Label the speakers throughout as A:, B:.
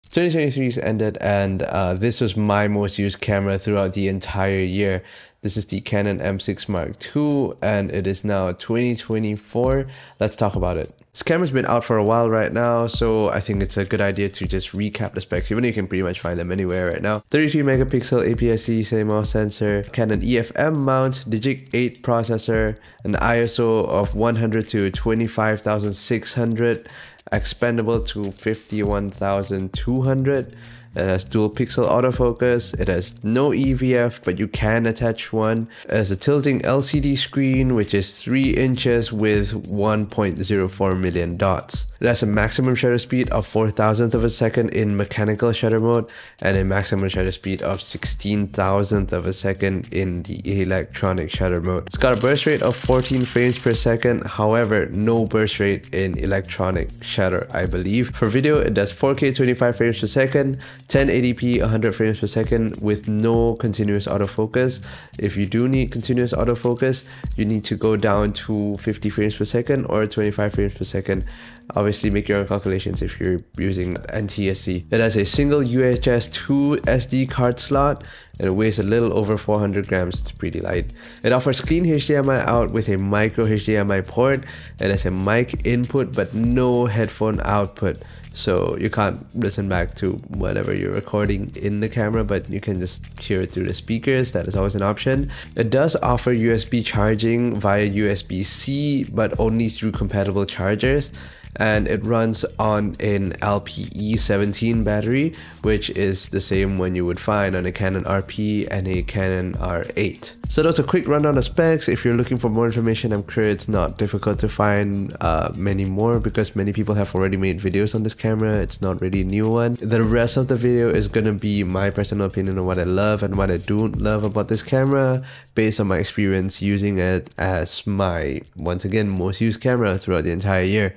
A: 2023's ended, and this was my most used camera throughout the entire year. This is the Canon M6 Mark II, and it is now 2024. Let's talk about it. This camera's been out for a while right now, so I think it's a good idea to just recap the specs, even though you can pretty much find them anywhere right now. 33 megapixel APS-C CMOS sensor, Canon EFM mount, Digic 8 processor, an ISO of 100 to 25,600, expandable to 51,200. It has dual pixel autofocus. It has no EVF, but you can attach one. It has a tilting LCD screen, which is 3 inches with 1.04 million dots. It has a maximum shutter speed of 4,000th of a second in mechanical shutter mode and a maximum shutter speed of 16,000th of a second in the electronic shutter mode. It's got a burst rate of 14 frames per second. However, no burst rate in electronic shutter, I believe. For video, it does 4K 25 frames per second, 1080p 100 frames per second with no continuous autofocus. If you do need continuous autofocus, you need to go down to 50 frames per second or 25 frames per second. Obviously, make your own calculations if you're using NTSC. It has a single UHS 2 SD card slot and it weighs a little over 400 grams. It's pretty light. It offers clean HDMI out with a micro HDMI port. It has a mic input but no headphone output. So you can't listen back to whatever you're recording in the camera, but you can just hear it through the speakers. That is always an option. It does offer USB charging via USB-C, but only through compatible chargers. And it runs on an LPE17 battery, which is the same one you would find on a Canon RP and a Canon R8. So that's a quick rundown of specs. If you're looking for more information, I'm sure it's not difficult to find many more because many people have already made videos on this camera. It's not really a new one. The rest of the video is going to be my personal opinion on what I love and what I don't love about this camera based on my experience using it as my, once again, most used camera throughout the entire year.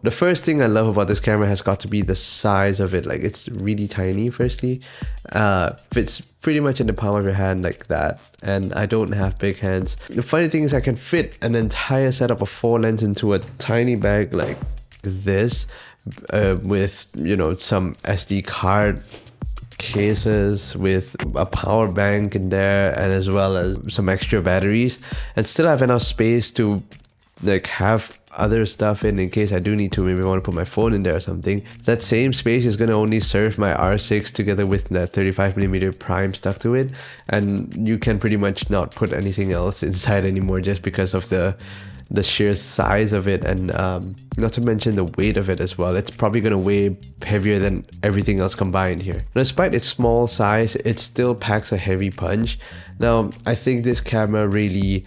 A: The first thing I love about this camera has got to be the size of it. Like, it's really tiny, firstly. Fits pretty much in the palm of your hand like that. And I don't have big hands. The funny thing is I can fit an entire setup of 4 lenses into a tiny bag like this with, you know, some SD card cases with a power bank in there and as well as some extra batteries, and still have enough space to like have other stuff in case I do need to. Maybe I want to put my phone in there or something. That same space is going to only serve my R6 together with that 35mm prime stuck to it, and you can pretty much not put anything else inside anymore just because of the sheer size of it, and not to mention the weight of it as well. It's probably going to weigh heavier than everything else combined here. Despite its small size, it still packs a heavy punch. Now, I think this camera really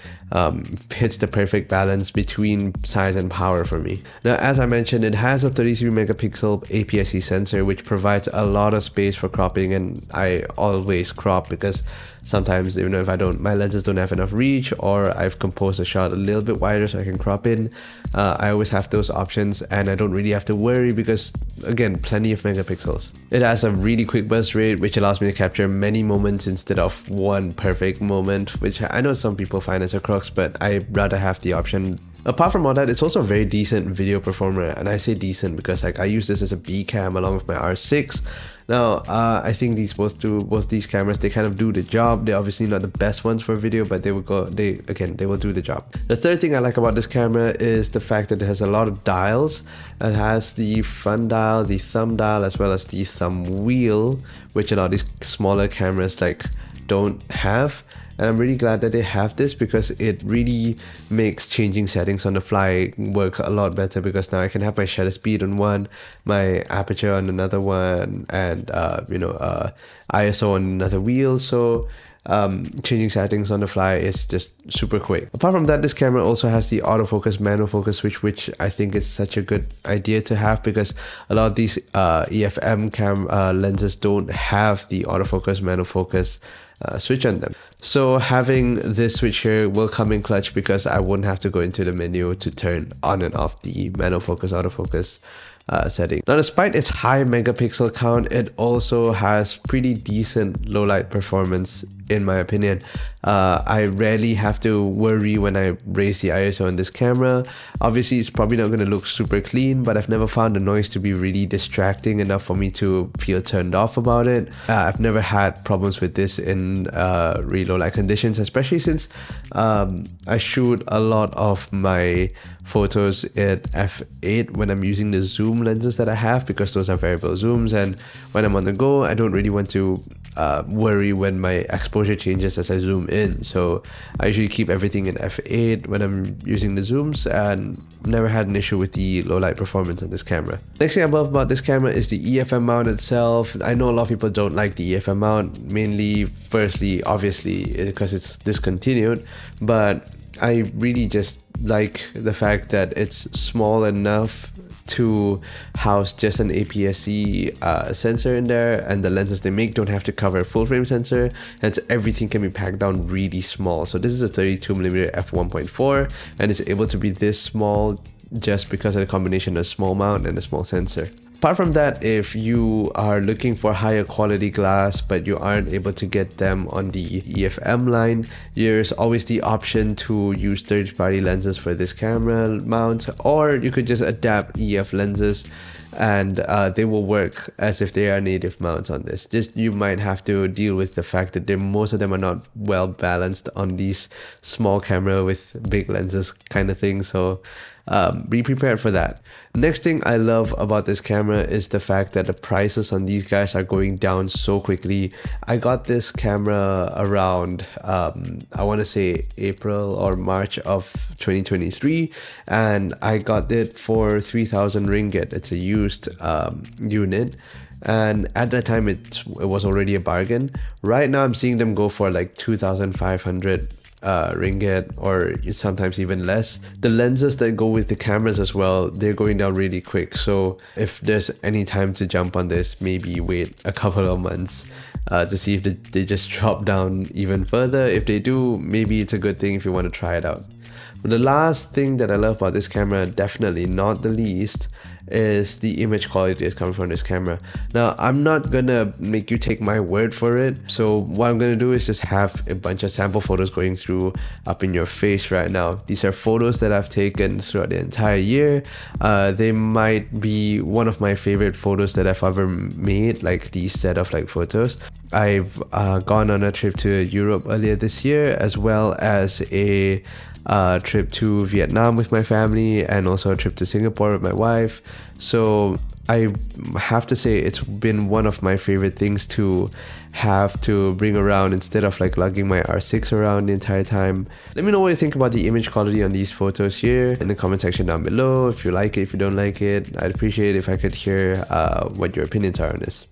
A: hits the perfect balance between size and power for me. Now, as I mentioned, it has a 33 megapixel APS-C sensor, which provides a lot of space for cropping, and I always crop because sometimes, even if my lenses don't have enough reach, or I've composed a shot a little bit wider so I can crop in, I always have those options and I don't really have to worry because, again, plenty of megapixels. It has a really quick burst rate, which allows me to capture many moments instead of one perfect moment, which I know some people find as a crux, but I'd rather have the option. Apart from all that, it's also a very decent video performer, and I say decent because like I use this as a B cam along with my R6. Now, I think both these cameras, they kind of do the job. They're obviously not the best ones for video, but they will do the job. The third thing I like about this camera is the fact that it has a lot of dials. It has the front dial, the thumb dial, as well as the thumb wheel, which a lot of these smaller cameras like don't have. And I'm really glad that they have this because it really makes changing settings on the fly work a lot better, because now I can have my shutter speed on one, my aperture on another one, and ISO on another wheel. So changing settings on the fly is just super quick. Apart from that, this camera also has the autofocus manual focus switch, which I think is such a good idea to have because a lot of these EFM lenses don't have the autofocus manual focus switch on them. So having this switch here will come in clutch because I wouldn't have to go into the menu to turn on and off the manual focus autofocus setting. Now, despite its high megapixel count, it also has pretty decent low light performance in my opinion. I rarely have to worry when I raise the ISO on this camera. Obviously, it's probably not going to look super clean, but I've never found the noise to be really distracting enough for me to feel turned off about it. I've never had problems with this in really low light conditions, especially since I shoot a lot of my photos at f8 when I'm using the zoom lenses that I have, because those are variable zooms, and when I'm on the go, I don't really want to worry when my exposure changes as I zoom in. So I usually keep everything in f8 when I'm using the zooms, and never had an issue with the low light performance on this camera. Next thing I love about this camera is the EFM mount itself. I know a lot of people don't like the EFM mount, mainly firstly obviously because it's discontinued, but I really just like the fact that it's small enough to house just an APS-C sensor in there, and the lenses they make don't have to cover a full frame sensor, and so everything can be packed down really small. So this is a 32mm f1.4 and it's able to be this small just because of the combination of small mount and a small sensor. Apart from that, if you are looking for higher quality glass but you aren't able to get them on the EFM line, there's always the option to use third-party lenses for this camera mount, or you could just adapt EF lenses and they will work as if they are native mounts on this. Just you might have to deal with the fact that most of them are not well balanced on these small camera with big lenses kind of thing, so be prepared for that. Next thing I love about this camera is the fact that the prices on these guys are going down so quickly. I got this camera around I want to say April or March of 2023, and I got it for 3,000 ringgit. It's a used unit, and at that time it was already a bargain. Right now I'm seeing them go for like 2,500 ringgit, or sometimes even less. The lenses that go with the cameras as well, they're going down really quick, so if there's any time to jump on this, maybe wait a couple of months to see if they just drop down even further. If they do, maybe it's a good thing if you want to try it out. But the last thing that I love about this camera, definitely not the least, is the image quality that's coming from this camera. Now, I'm not gonna make you take my word for it, so what I'm gonna do is just have a bunch of sample photos going through up in your face right now. These are photos that I've taken throughout the entire year. They might be one of my favorite photos that I've ever made, like these set of like photos. I've gone on a trip to Europe earlier this year, as well as a trip to Vietnam with my family, and also a trip to Singapore with my wife. So I have to say it's been one of my favorite things to have to bring around instead of like lugging my R6 around the entire time. Let me know what you think about the image quality on these photos here in the comment section down below. If you like it, if you don't like it, I'd appreciate it if I could hear what your opinions are on this.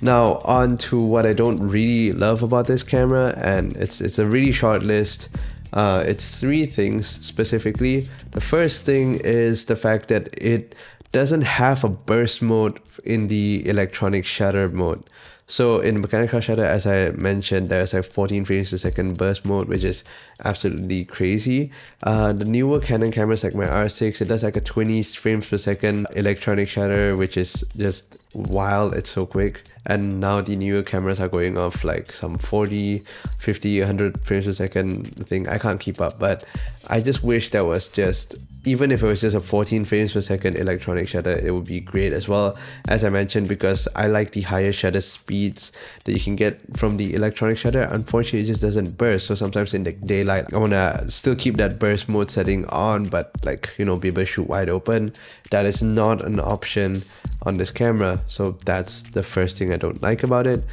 A: Now on to what I don't really love about this camera, and it's a really short list. It's three things specifically. The first thing is the fact that it doesn't have a burst mode in the electronic shutter mode. So in mechanical shutter, as I mentioned, there's a 14 frames per second burst mode, which is absolutely crazy. The newer Canon cameras like my R6, it does like a 20 frames per second electronic shutter, which is just wild. It's so quick. And now the newer cameras are going off like some 40, 50, 100 frames per second thing. I can't keep up, but I just wish that was just, even if it was just a 14 frames per second electronic shutter, it would be great as well, as I mentioned, because I like the higher shutter speeds that you can get from the electronic shutter. Unfortunately, it just doesn't burst. So sometimes in the daylight, I want to still keep that burst mode setting on, but like, you know, be able to shoot wide open. That is not an option on this camera. So that's the first thing I don't like about it.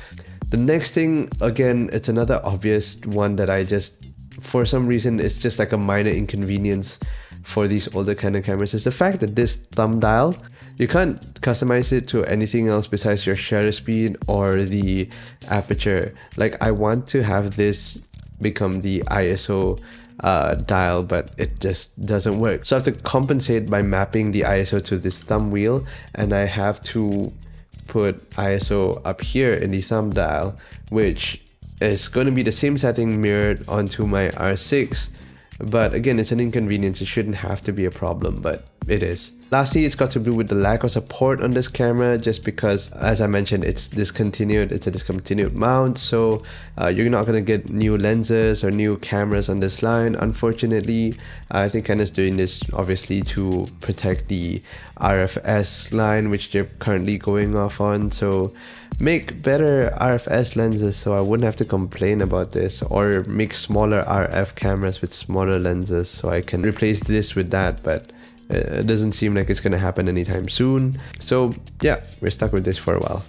A: The next thing, again, it's another obvious one that I just, for some reason, it's just like a minor inconvenience for these older Canon cameras, is the fact that this thumb dial, you can't customize it to anything else besides your shutter speed or the aperture. Like, I want to have this become the ISO dial, but it just doesn't work. So I have to compensate by mapping the ISO to this thumb wheel, and I have to put ISO up here in the thumb dial, which It's going to be the same setting mirrored onto my R6, but again, it's an inconvenience. It shouldn't have to be a problem, but it is. Lastly, it's got to do with the lack of support on this camera, just because, as I mentioned, it's discontinued. It's a discontinued mount, so you're not gonna get new lenses or new cameras on this line, unfortunately. I think Canon's doing this obviously to protect the RFS line, which they're currently going off on. So make better RFS lenses so I wouldn't have to complain about this, or make smaller RF cameras with smaller lenses so I can replace this with that, but it doesn't seem like it's gonna happen anytime soon. So yeah, we're stuck with this for a while.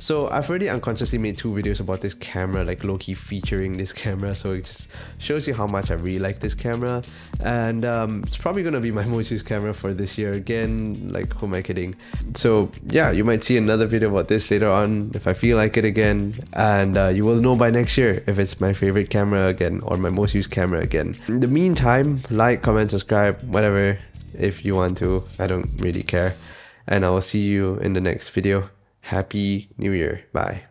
A: So I've already unconsciously made 2 videos about this camera, like low-key featuring this camera, so it just shows you how much I really like this camera. And it's probably gonna be my most used camera for this year again, like who am I kidding. So yeah, you might see another video about this later on if I feel like it again, and you will know by next year if it's my favorite camera again or my most used camera again. In the meantime, like, comment, subscribe, whatever, if you want to. I don't really care, and I will see you in the next video. Happy New Year. Bye.